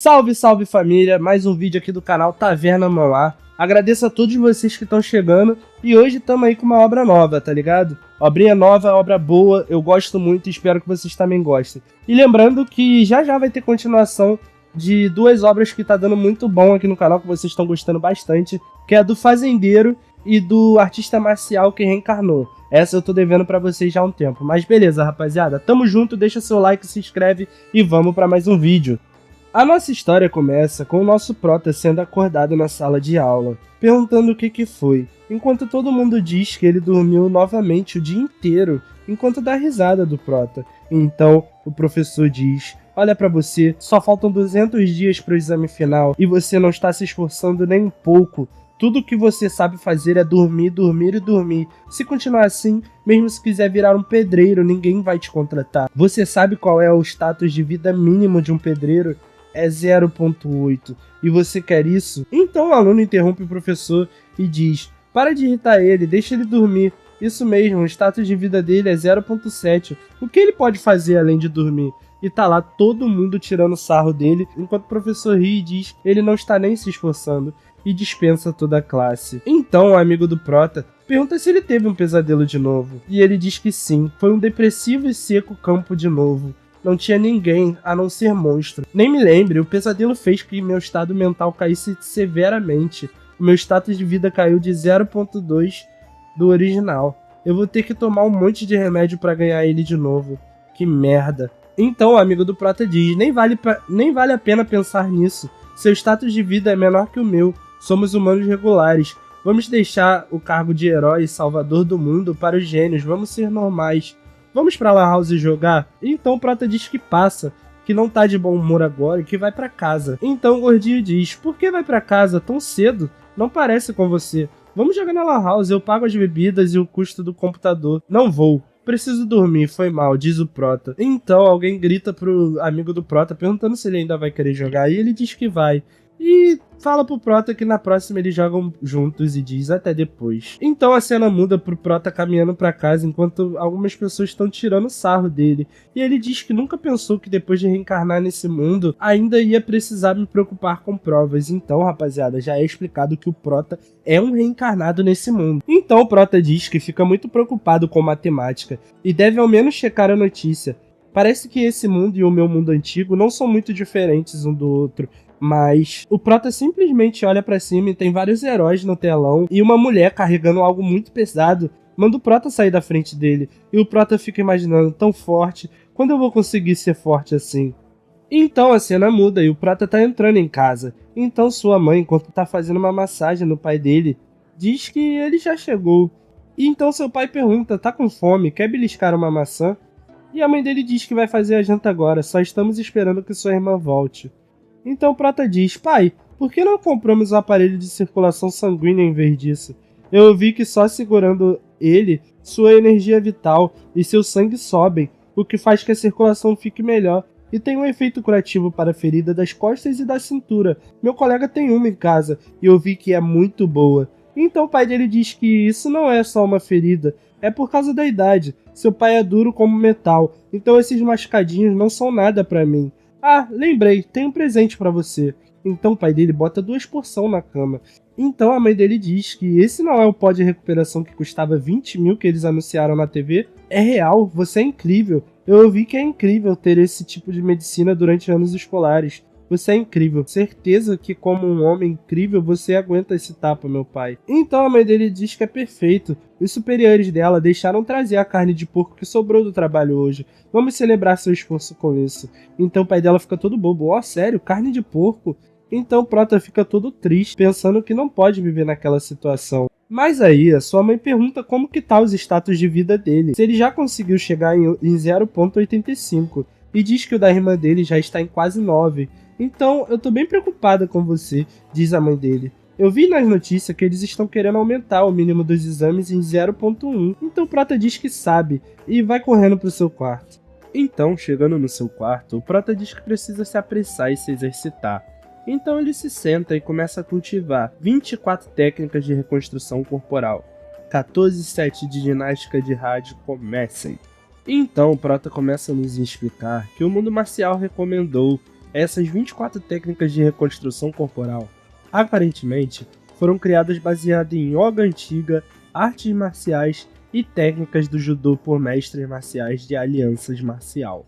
Salve, salve família, mais um vídeo aqui do canal Taverna Mauá. Agradeço a todos vocês que estão chegando e hoje estamos aí com uma obra nova, tá ligado? Obrinha nova, obra boa, eu gosto muito e espero que vocês também gostem. E lembrando que já vai ter continuação de duas obras que tá dando muito bom aqui no canal, que vocês estão gostando bastante, que é a do Fazendeiro e do Artista Marcial que Reencarnou. Essa eu tô devendo pra vocês já há um tempo, mas beleza rapaziada, tamo junto, deixa seu like, se inscreve e vamos pra mais um vídeo. A nossa história começa com o nosso prota sendo acordado na sala de aula, perguntando o que foi, enquanto todo mundo diz que ele dormiu novamente o dia inteiro, enquanto dá risada do prota. Então, o professor diz: olha pra você, só faltam 200 dias pro exame final e você não está se esforçando nem um pouco. Tudo que você sabe fazer é dormir, dormir e dormir. Se continuar assim, mesmo se quiser virar um pedreiro, ninguém vai te contratar. Você sabe qual é o status de vida mínimo de um pedreiro? É 0.8. E você quer isso? Então o aluno interrompe o professor e diz: para de irritar ele, deixa ele dormir. Isso mesmo, o status de vida dele é 0.7. O que ele pode fazer além de dormir? E tá lá todo mundo tirando sarro dele, enquanto o professor ri e diz que ele não está nem se esforçando e dispensa toda a classe. Então o amigo do prota pergunta se ele teve um pesadelo de novo. E ele diz que sim, foi um depressivo e seco campo de novo. Não tinha ninguém a não ser monstro. Nem me lembre, o pesadelo fez que meu estado mental caísse severamente. O meu status de vida caiu de 0.2 do original. Eu vou ter que tomar um monte de remédio pra ganhar ele de novo. Que merda. Então o amigo do prota diz: nem vale a pena pensar nisso. Seu status de vida é menor que o meu. Somos humanos regulares. Vamos deixar o cargo de herói e salvador do mundo para os gênios. Vamos ser normais. Vamos pra La House jogar? Então o prota diz que passa, que não tá de bom humor agora e que vai pra casa. Então o gordinho diz: por que vai pra casa tão cedo? Não parece com você. Vamos jogar na La House, eu pago as bebidas e o custo do computador. Não vou. Preciso dormir, foi mal, diz o prota. Então alguém grita pro amigo do prota perguntando se ele ainda vai querer jogar e ele diz que vai. E fala pro prota que na próxima eles jogam juntos e diz até depois. Então a cena muda pro prota caminhando pra casa enquanto algumas pessoas estão tirando sarro dele. E ele diz que nunca pensou que depois de reencarnar nesse mundo ainda ia precisar me preocupar com provas. Então rapaziada, já é explicado que o prota é um reencarnado nesse mundo. Então o prota diz que fica muito preocupado com matemática e deve ao menos checar a notícia. Parece que esse mundo e o meu mundo antigo não são muito diferentes um do outro. Mas o prota simplesmente olha pra cima e tem vários heróis no telão e uma mulher carregando algo muito pesado manda o prota sair da frente dele. E o prota fica imaginando: tão forte, quando eu vou conseguir ser forte assim? Então a cena muda e o prota tá entrando em casa. Então sua mãe, enquanto tá fazendo uma massagem no pai dele, diz que ele já chegou. E então seu pai pergunta: tá com fome, quer beliscar uma maçã? E a mãe dele diz que vai fazer a janta agora, só estamos esperando que sua irmã volte. Então o prota diz: pai, por que não compramos um aparelho de circulação sanguínea em vez disso? Eu ouvi que só segurando ele, sua energia vital e seu sangue sobem, o que faz que a circulação fique melhor e tem um efeito curativo para a ferida das costas e da cintura. Meu colega tem uma em casa e eu vi que é muito boa. Então o pai dele diz que isso não é só uma ferida, é por causa da idade. Seu pai é duro como metal, então esses machucadinhos não são nada pra mim. Ah, lembrei, tem um presente pra você. Então o pai dele bota 2 porções na cama. Então a mãe dele diz que esse não é o pó de recuperação que custava 20 mil que eles anunciaram na TV. É real, você é incrível. Eu ouvi que é incrível ter esse tipo de medicina durante anos escolares. Você é incrível. Certeza que como um homem incrível você aguenta esse tapa, meu pai. Então a mãe dele diz que é perfeito. Os superiores dela deixaram trazer a carne de porco que sobrou do trabalho hoje. Vamos celebrar seu esforço com isso. Então o pai dela fica todo bobo. Ó, sério? Carne de porco? Então o prota fica todo triste, pensando que não pode viver naquela situação. Mas aí a sua mãe pergunta como que tá os status de vida dele, se ele já conseguiu chegar em 0.85. E diz que o da irmã dele já está em quase 9. Então, eu tô bem preocupada com você, diz a mãe dele. Eu vi nas notícias que eles estão querendo aumentar o mínimo dos exames em 0.1. Então o prota diz que sabe e vai correndo pro seu quarto. Então, chegando no seu quarto, o prota diz que precisa se apressar e se exercitar. Então ele se senta e começa a cultivar 24 técnicas de reconstrução corporal. 14 sets de ginástica de rádio comecem. Então o prota começa a nos explicar que o mundo marcial recomendou Essas 24 técnicas de reconstrução corporal, aparentemente, foram criadas baseadas em yoga antiga, artes marciais e técnicas do judô por mestres marciais de alianças marcial.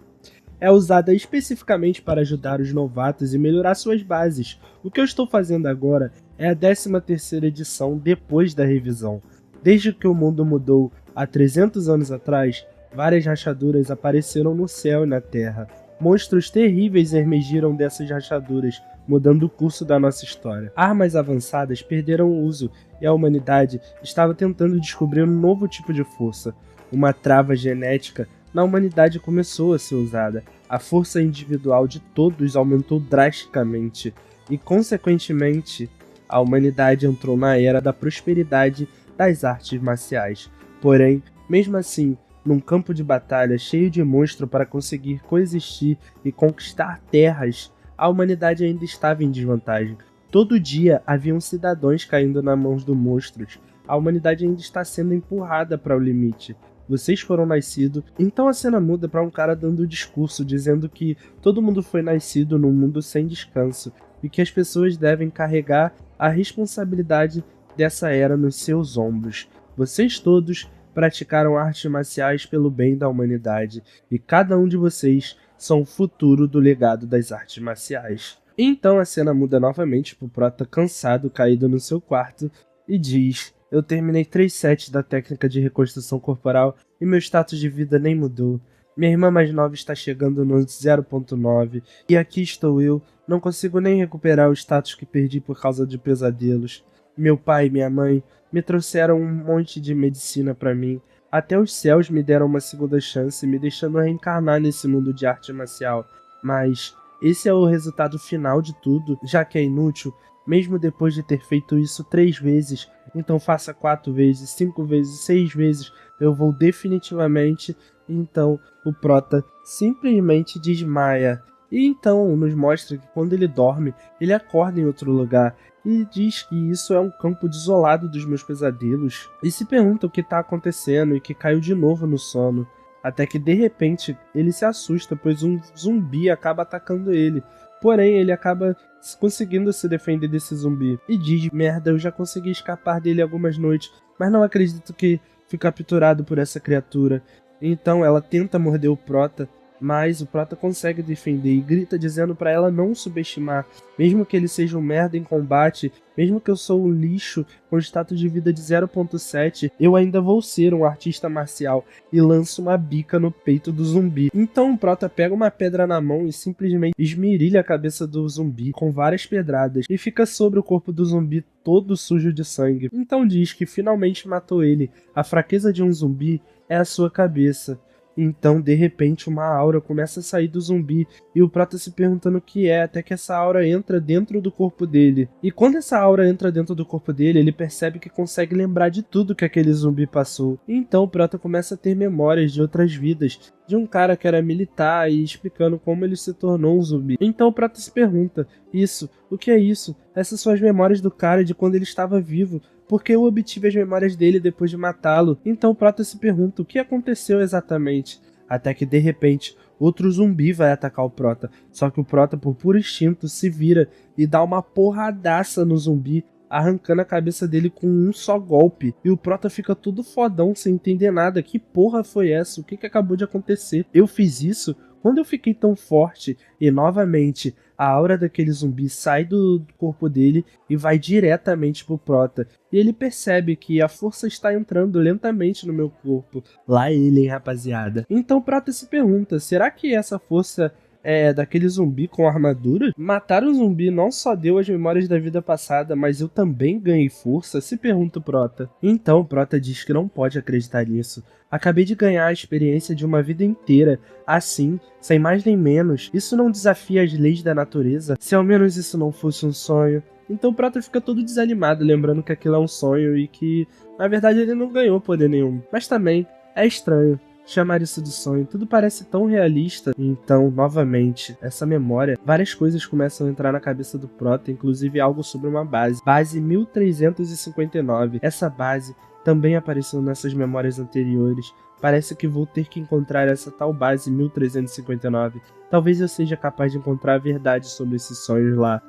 É usada especificamente para ajudar os novatos e melhorar suas bases. O que eu estou fazendo agora é a 13ª edição depois da revisão. Desde que o mundo mudou há 300 anos atrás, várias rachaduras apareceram no céu e na terra. Monstros terríveis emergiram dessas rachaduras, mudando o curso da nossa história. Armas avançadas perderam o uso e a humanidade estava tentando descobrir um novo tipo de força. Uma trava genética na humanidade começou a ser usada. A força individual de todos aumentou drasticamente e, consequentemente, a humanidade entrou na era da prosperidade das artes marciais. Porém, mesmo assim, num campo de batalha cheio de monstros para conseguir coexistir e conquistar terras, a humanidade ainda estava em desvantagem. Todo dia haviam cidadãos caindo nas mãos dos monstros. A humanidade ainda está sendo empurrada para o limite. Vocês foram nascidos. Então a cena muda para um cara dando um discurso dizendo que todo mundo foi nascido num mundo sem descanso e que as pessoas devem carregar a responsabilidade dessa era nos seus ombros. Vocês todos praticaram artes marciais pelo bem da humanidade, e cada um de vocês são o futuro do legado das artes marciais. Então a cena muda novamente pro Prota cansado, caído no seu quarto, e diz: eu terminei 3 sets da técnica de reconstrução corporal e meu status de vida nem mudou. Minha irmã mais nova está chegando no 0.9 e aqui estou eu, não consigo nem recuperar o status que perdi por causa de pesadelos. Meu pai e minha mãe me trouxeram um monte de medicina pra mim. Até os céus me deram uma segunda chance, me deixando reencarnar nesse mundo de arte marcial. Mas esse é o resultado final de tudo, já que é inútil, mesmo depois de ter feito isso 3 vezes. Então faça 4 vezes, 5 vezes, 6 vezes, eu vou definitivamente. Então o Prota simplesmente desmaia. E então nos mostra que quando ele dorme, ele acorda em outro lugar. E diz que isso é um campo desolado dos meus pesadelos. E se pergunta o que está acontecendo e que caiu de novo no sono. Até que de repente ele se assusta, pois um zumbi acaba atacando ele. Porém ele acaba conseguindo se defender desse zumbi. E diz: merda, eu já consegui escapar dele algumas noites, mas não acredito que fui capturado por essa criatura. Então ela tenta morder o Prota, mas o Prota consegue defender e grita dizendo pra ela não subestimar. Mesmo que ele seja um merda em combate, mesmo que eu sou um lixo com status de vida de 0.7, eu ainda vou ser um artista marcial, e lança uma bica no peito do zumbi. Então o Prota pega uma pedra na mão e simplesmente esmerilha a cabeça do zumbi com várias pedradas, e fica sobre o corpo do zumbi todo sujo de sangue. Então diz que finalmente matou ele. A fraqueza de um zumbi é a sua cabeça. Então, de repente, uma aura começa a sair do zumbi e o Prota se perguntando o que é, até que essa aura entra dentro do corpo dele. E quando essa aura entra dentro do corpo dele, ele percebe que consegue lembrar de tudo que aquele zumbi passou. Então, o Prota começa a ter memórias de outras vidas, de um cara que era militar e explicando como ele se tornou um zumbi. Então, o Prota se pergunta: isso, o que é isso? Essas são as memórias do cara de quando ele estava vivo. Porque eu obtive as memórias dele depois de matá-lo. Então o Prota se pergunta o que aconteceu exatamente. Até que de repente outro zumbi vai atacar o Prota. Só que o Prota, por puro instinto, se vira e dá uma porradaça no zumbi, arrancando a cabeça dele com um só golpe. E o Prota fica todo fodão, sem entender nada. Que porra foi essa? O que acabou de acontecer? Eu fiz isso? Quando eu fiquei tão forte? E novamente a aura daquele zumbi sai do corpo dele e vai diretamente pro Prota. E ele percebe que a força está entrando lentamente no meu corpo. Lá ele, hein, rapaziada. Então o Prota se pergunta: será que essa força é daquele zumbi com armadura? Matar o zumbi não só deu as memórias da vida passada, mas eu também ganhei força? Se pergunta o Prota. Então o Prota diz que não pode acreditar nisso. Acabei de ganhar a experiência de uma vida inteira, assim, sem mais nem menos. Isso não desafia as leis da natureza? Se ao menos isso não fosse um sonho. Então o Prota fica todo desanimado, lembrando que aquilo é um sonho e que, na verdade, ele não ganhou poder nenhum. Mas também é estranho chamar isso de sonho, tudo parece tão realista. Então, novamente, essa memória, várias coisas começam a entrar na cabeça do Prota, inclusive algo sobre uma base 1359. Essa base também apareceu nessas memórias anteriores, Parece que vou ter que encontrar essa tal base 1359. Talvez eu seja capaz de encontrar a verdade sobre esses sonhos lá.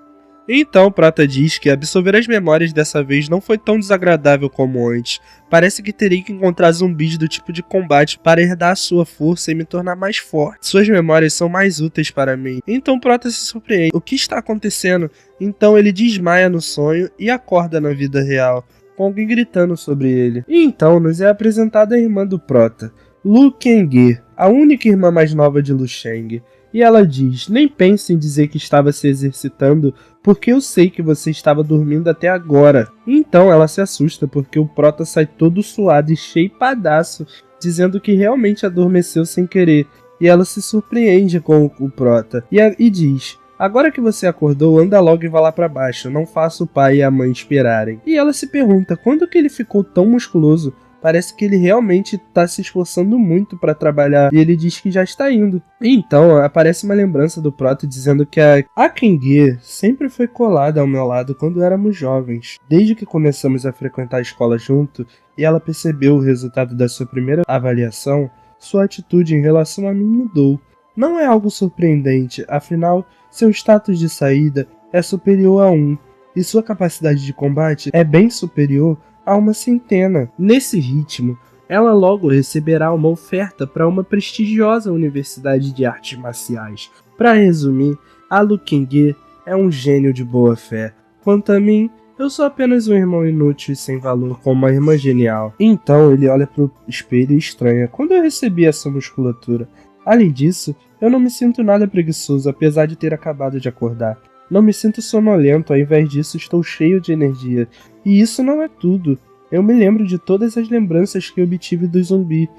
Então, Prota diz que absorver as memórias dessa vez não foi tão desagradável como antes. Parece que terei que encontrar zumbis do tipo de combate para herdar a sua força e me tornar mais forte. Suas memórias são mais úteis para mim. Então Prota se surpreende. O que está acontecendo? Então ele desmaia no sonho e acorda na vida real, com alguém gritando sobre ele. E então nos é apresentada a irmã do Prota, Lu Kangê, a única irmã mais nova de Lu Sheng. E ela diz: nem pense em dizer que estava se exercitando, porque eu sei que você estava dormindo até agora. Então ela se assusta porque o Prota sai todo suado e cheipadaço, dizendo que realmente adormeceu sem querer. E ela se surpreende com o Prota e diz: agora que você acordou, anda logo e vá lá pra baixo, não faça o pai e a mãe esperarem. E ela se pergunta quando que ele ficou tão musculoso. Parece que ele realmente está se esforçando muito para trabalhar e ele diz que já está indo. E então aparece uma lembrança do Prota dizendo que a Kangê sempre foi colada ao meu lado quando éramos jovens. Desde que começamos a frequentar a escola junto e ela percebeu o resultado da sua primeira avaliação, sua atitude em relação a mim mudou. Não é algo surpreendente, afinal, seu status de saída é superior a 1 e sua capacidade de combate é bem superior a uma centena. Nesse ritmo, ela logo receberá uma oferta para uma prestigiosa universidade de artes marciais. Para resumir, a Lu Kangê é um gênio de boa fé. Quanto a mim, eu sou apenas um irmão inútil e sem valor com uma irmã genial. Então ele olha pro espelho e estranha quando eu recebi essa musculatura. Além disso, eu não me sinto nada preguiçoso apesar de ter acabado de acordar. Não me sinto sonolento, ao invés disso estou cheio de energia. E isso não é tudo. Eu me lembro de todas as lembranças que obtive do zumbi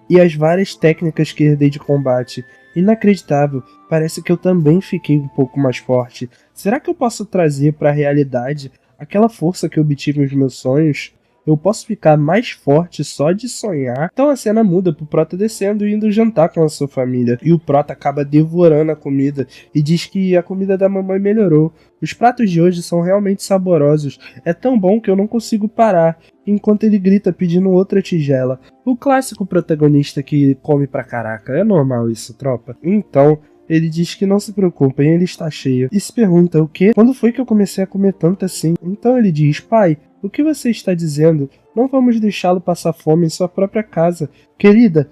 e as várias técnicas que herdei de combate. Inacreditável, parece que eu também fiquei um pouco mais forte. Será que eu posso trazer para a realidade aquela força que obtive nos meus sonhos? Eu posso ficar mais forte só de sonhar? Então a cena muda pro Prota descendo e indo jantar com a sua família. E o Prota acaba devorando a comida e diz que a comida da mamãe melhorou. Os pratos de hoje são realmente saborosos. É tão bom que eu não consigo parar. Enquanto ele grita pedindo outra tigela. O clássico protagonista que come pra caraca. É normal isso, tropa? Então ele diz que não se preocupem, ele está cheio. E se pergunta: o quê? Quando foi que eu comecei a comer tanto assim? Então ele diz: pai, o que você está dizendo? Não vamos deixá-lo passar fome em sua própria casa. Querida,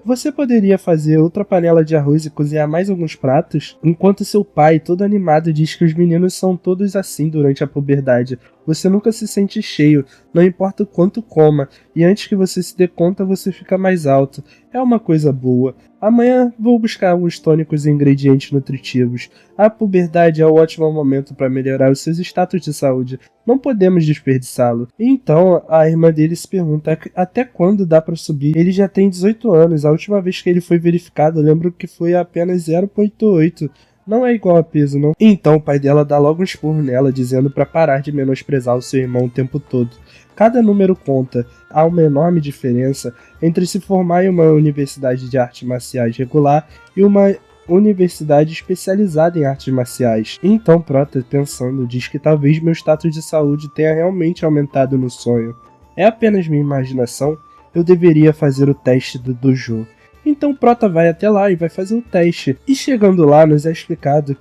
você poderia fazer outra panela de arroz e cozinhar mais alguns pratos? Enquanto seu pai, todo animado, diz que os meninos são todos assim durante a puberdade. Você nunca se sente cheio, não importa o quanto coma, e antes que você se dê conta, você fica mais alto. É uma coisa boa. Amanhã vou buscar alguns tônicos e ingredientes nutritivos. A puberdade é um ótimo momento para melhorar os seus status de saúde. Não podemos desperdiçá-lo. Então a irmã dele se pergunta até quando dá para subir. Ele já tem 18 anos. A última vez que ele foi verificado, eu lembro que foi apenas 0,88. Não é igual a peso, não. Então o pai dela dá logo um esporro nela, dizendo para parar de menosprezar o seu irmão o tempo todo. Cada número conta. Há uma enorme diferença entre se formar em uma universidade de artes marciais regular e uma universidade especializada em artes marciais. Então Prota, pensando, diz que talvez meu status de saúde tenha realmente aumentado no sonho. É apenas minha imaginação? Eu deveria fazer o teste do dojo. Então Prota vai até lá e vai fazer o teste. E chegando lá nos é explicado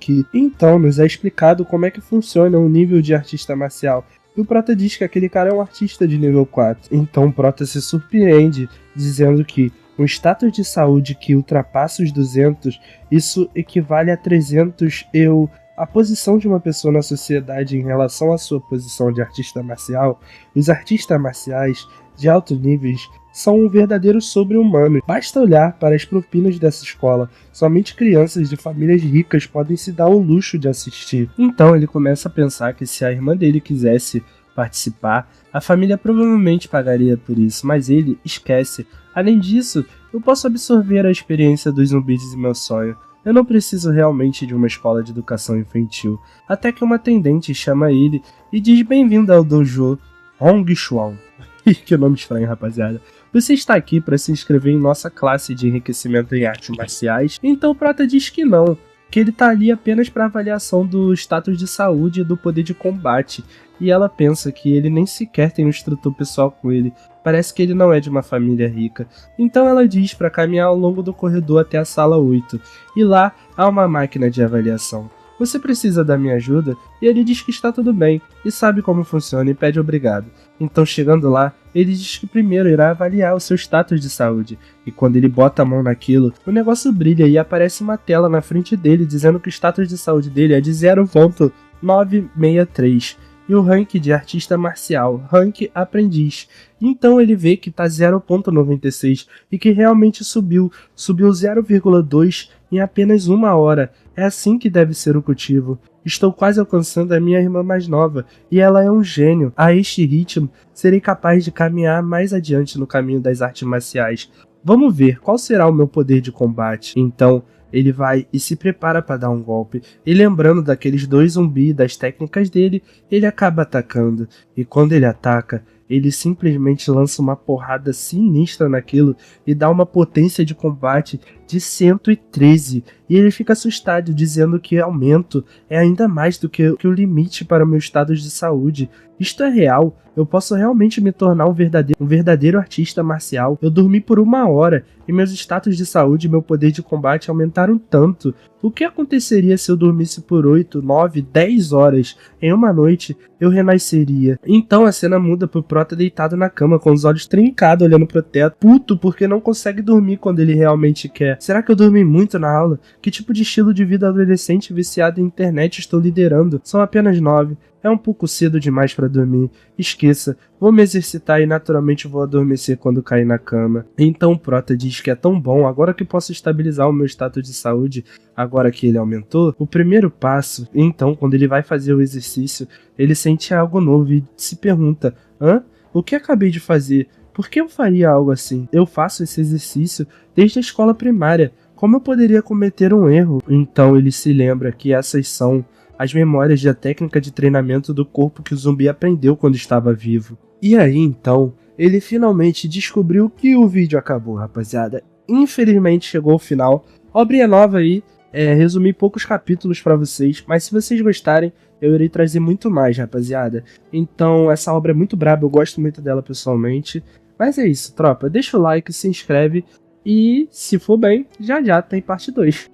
como é que funciona o nível de artista marcial. E o Prota diz que aquele cara é um artista de nível 4. Então Prota se surpreende, dizendo que um status de saúde que ultrapassa os 200, isso equivale a 300 a posição de uma pessoa na sociedade em relação à sua posição de artista marcial. Os artistas marciais de altos níveis são um verdadeiro sobre-humano. Basta olhar para as propinas dessa escola. Somente crianças de famílias ricas podem se dar o luxo de assistir. Então ele começa a pensar que se a irmã dele quisesse participar, a família provavelmente pagaria por isso, mas ele esquece. Além disso, eu posso absorver a experiência dos zumbis em meu sonho. Eu não preciso realmente de uma escola de educação infantil. Até que uma atendente chama ele e diz: bem-vindo ao dojo Hong Xuan. Que nome estranho, rapaziada. Você está aqui para se inscrever em nossa classe de enriquecimento em artes marciais? Então Prota diz que não. que ele tá ali apenas para avaliação do status de saúde e do poder de combate. E ela pensa que ele nem sequer tem um instrutor pessoal com ele. Parece que ele não é de uma família rica. Então ela diz para caminhar ao longo do corredor até a sala 8. E lá há uma máquina de avaliação. Você precisa da minha ajuda? E ele diz que está tudo bem, e sabe como funciona e pede obrigado. Então chegando lá, ele diz que primeiro irá avaliar o seu status de saúde. E quando ele bota a mão naquilo, o negócio brilha e aparece uma tela na frente dele dizendo que o status de saúde dele é de 0.963. E o rank de artista marcial, rank aprendiz. Então ele vê que tá 0.96 e que realmente subiu 0,2 em apenas uma hora. É assim que deve ser o cultivo. Estou quase alcançando a minha irmã mais nova, e ela é um gênio. A este ritmo, serei capaz de caminhar mais adiante no caminho das artes marciais. Vamos ver qual será o meu poder de combate. Então, ele vai e se prepara para dar um golpe, e lembrando daqueles 2 zumbis e das técnicas dele, ele acaba atacando, e quando ele ataca, ele simplesmente lança uma porrada sinistra naquilo e dá uma potência de combate de 113, e ele fica assustado, dizendo que aumento é ainda mais do que o limite para o meu status de saúde. Isto é real, eu posso realmente me tornar um verdadeiro artista marcial. Eu dormi por 1 hora, e meus status de saúde e meu poder de combate aumentaram tanto. O que aconteceria se eu dormisse por 8, 9, 10 horas? Em uma noite, eu renasceria. Então a cena muda pro Prota deitado na cama, com os olhos trincados, olhando pro teto, puto porque não consegue dormir quando ele realmente quer. Será que eu dormi muito na aula? Que tipo de estilo de vida adolescente viciado em internet estou liderando? São apenas 9. É um pouco cedo demais para dormir. Esqueça, vou me exercitar e naturalmente vou adormecer quando cair na cama. Então o Prota diz que é tão bom, agora que posso estabilizar o meu status de saúde, agora que ele aumentou, o primeiro passo. Então, quando ele vai fazer o exercício, ele sente algo novo e se pergunta: hã? O que acabei de fazer? Por que eu faria algo assim? Eu faço esse exercício desde a escola primária. Como eu poderia cometer um erro? Então ele se lembra que essas são as memórias da técnica de treinamento do corpo que o zumbi aprendeu quando estava vivo. E aí então, ele finalmente descobriu que o vídeo acabou, rapaziada. Infelizmente chegou ao final. Obrinha nova aí, resumi poucos capítulos pra vocês, mas se vocês gostarem, eu irei trazer muito mais, rapaziada. Então essa obra é muito braba, eu gosto muito dela pessoalmente. Mas é isso, tropa, deixa o like, se inscreve e, se for bem, já já tem parte 2.